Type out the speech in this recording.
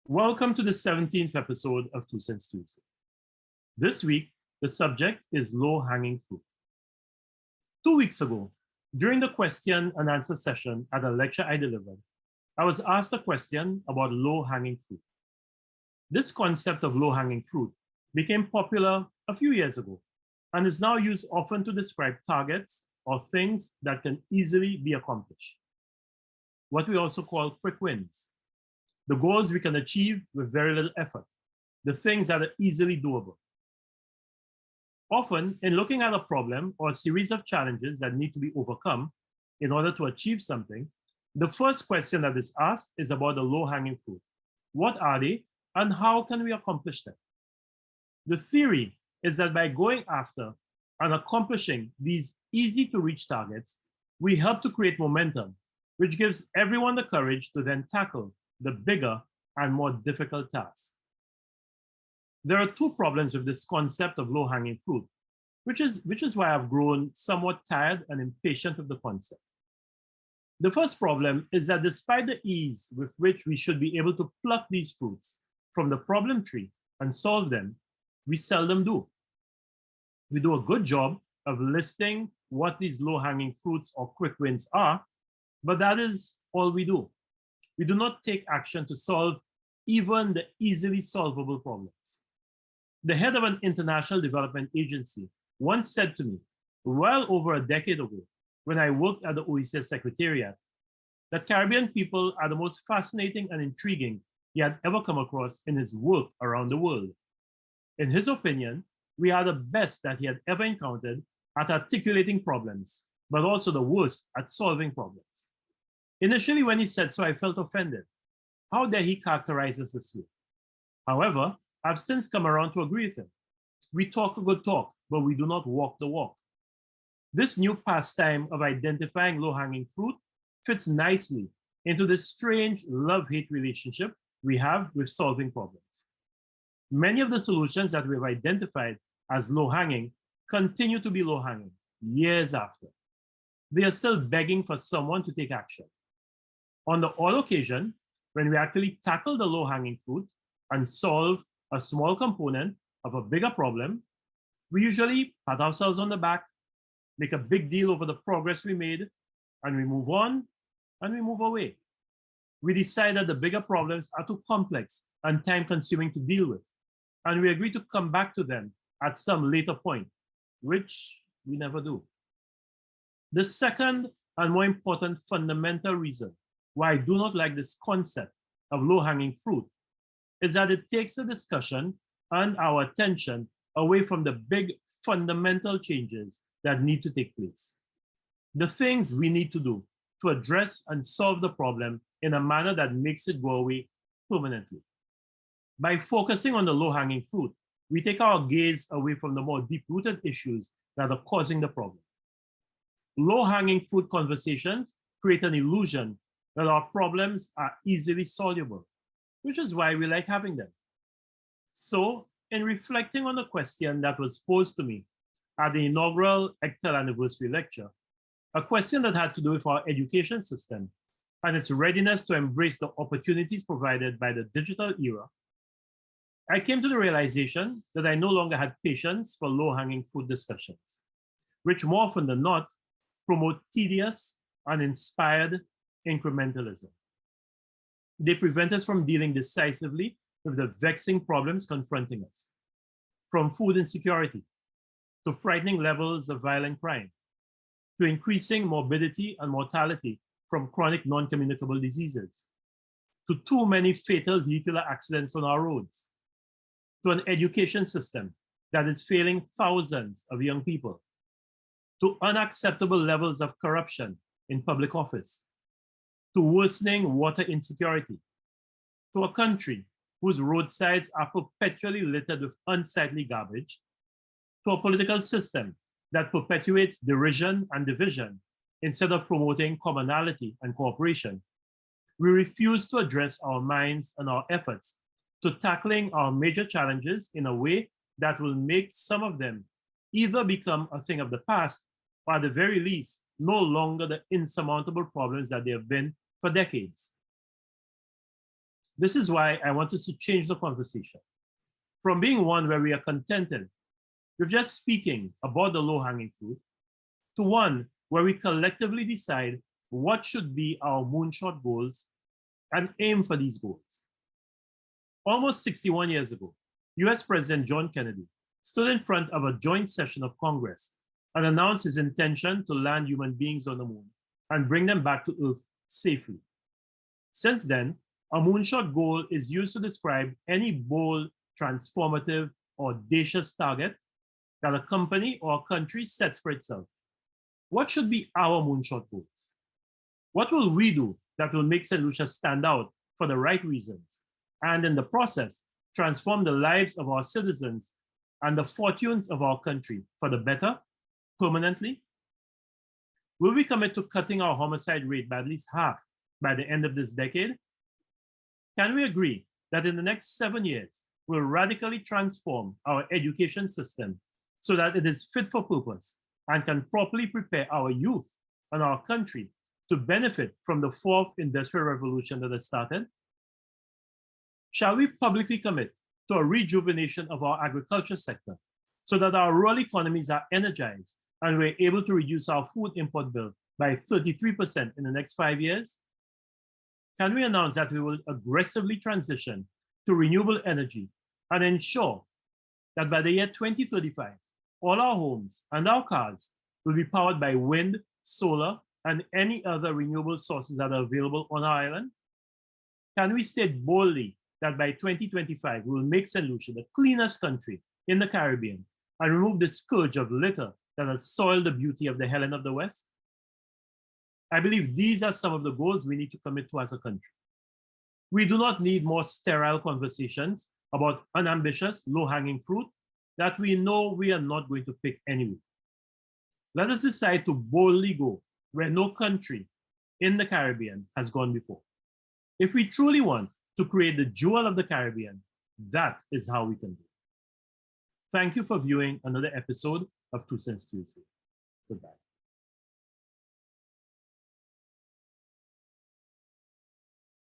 Welcome to the 17th episode of Two Cents Tuesday. This week, the subject is low-hanging fruit. 2 weeks ago, during the question and answer session at a lecture I delivered, I was asked a question about low-hanging fruit. This concept of low-hanging fruit became popular a few years ago and is now used often to describe targets or things that can easily be accomplished. What we also call quick wins. The goals we can achieve with very little effort, the things that are easily doable. Often, in looking at a problem or a series of challenges that need to be overcome in order to achieve something, the first question that is asked is about the low-hanging fruit. What are they, and how can we accomplish them? The theory is that by going after and accomplishing these easy-to-reach targets, we help to create momentum, which gives everyone the courage to then tackle the bigger and more difficult tasks. There are two problems with this concept of low-hanging fruit, which is why I've grown somewhat tired and impatient of the concept. The first problem is that despite the ease with which we should be able to pluck these fruits from the problem tree and solve them, we seldom do. We do a good job of listing what these low-hanging fruits or quick wins are, but that is all we do. We do not take action to solve even the easily solvable problems. The head of an international development agency once said to me, well over a decade ago, when I worked at the OECD Secretariat, that Caribbean people are the most fascinating and intriguing he had ever come across in his work around the world. In his opinion, we are the best that he had ever encountered at articulating problems, but also the worst at solving problems. Initially, when he said so, I felt offended. How dare he characterize us this way? However, I've since come around to agree with him. We talk a good talk, but we do not walk the walk. This new pastime of identifying low-hanging fruit fits nicely into this strange love-hate relationship we have with solving problems. Many of the solutions that we've identified as low-hanging continue to be low-hanging years after. They are still begging for someone to take action. On the odd occasion, when we actually tackle the low-hanging fruit and solve a small component of a bigger problem, we usually pat ourselves on the back, make a big deal over the progress we made, and we move on and we move away. We decide that the bigger problems are too complex and time-consuming to deal with, and we agree to come back to them at some later point, which we never do. The second and more important fundamental reason why I do not like this concept of low-hanging fruit is that it takes the discussion and our attention away from the big fundamental changes that need to take place. The things we need to do to address and solve the problem in a manner that makes it go away permanently. By focusing on the low-hanging fruit, we take our gaze away from the more deep-rooted issues that are causing the problem. Low-hanging fruit conversations create an illusion that our problems are easily soluble, which is why we like having them. So, in reflecting on the question that was posed to me at the inaugural ECTEL anniversary lecture, a question that had to do with our education system and its readiness to embrace the opportunities provided by the digital era, I came to the realization that I no longer had patience for low-hanging fruit discussions, which more often than not promote tedious, uninspired incrementalism. They prevent us from dealing decisively with the vexing problems confronting us, from food insecurity, to frightening levels of violent crime, to increasing morbidity and mortality from chronic non-communicable diseases, to too many fatal vehicular accidents on our roads, to an education system that is failing thousands of young people, to unacceptable levels of corruption in public office, to worsening water insecurity, to a country whose roadsides are perpetually littered with unsightly garbage, to a political system that perpetuates derision and division instead of promoting commonality and cooperation. We refuse to address our minds and our efforts to tackling our major challenges in a way that will make some of them either become a thing of the past or at the very least no longer the insurmountable problems that they have been for decades. This is why I want us to change the conversation from being one where we are contented with just speaking about the low-hanging fruit to one where we collectively decide what should be our moonshot goals and aim for these goals. Almost 61 years ago, US President John Kennedy stood in front of a joint session of Congress and announced his intention to land human beings on the moon and bring them back to Earth safely. Since then, a moonshot goal is used to describe any bold, transformative, or audacious target that a company or a country sets for itself. What should be our moonshot goals? What will we do that will make St. Lucia stand out for the right reasons and in the process transform the lives of our citizens and the fortunes of our country for the better permanently? Will we commit to cutting our homicide rate by at least half by the end of this decade? Can we agree that in the next 7 years, we'll radically transform our education system so that it is fit for purpose and can properly prepare our youth and our country to benefit from the fourth industrial revolution that has started? Shall we publicly commit to a rejuvenation of our agriculture sector so that our rural economies are energized and we're able to reduce our food import bill by 33% in the next 5 years? Can we announce that we will aggressively transition to renewable energy and ensure that by the year 2035, all our homes and our cars will be powered by wind, solar, and any other renewable sources that are available on our island? Can we state boldly that by 2025, we will make St. Lucia the cleanest country in the Caribbean and remove the scourge of litter that has soiled the beauty of the Helen of the West? I believe these are some of the goals we need to commit to as a country. We do not need more sterile conversations about unambitious, low-hanging fruit that we know we are not going to pick anyway. Let us decide to boldly go where no country in the Caribbean has gone before. If we truly want to create the jewel of the Caribbean, that is how we can do it. Thank you for viewing another episode of 2 Cents Tuesday. Goodbye.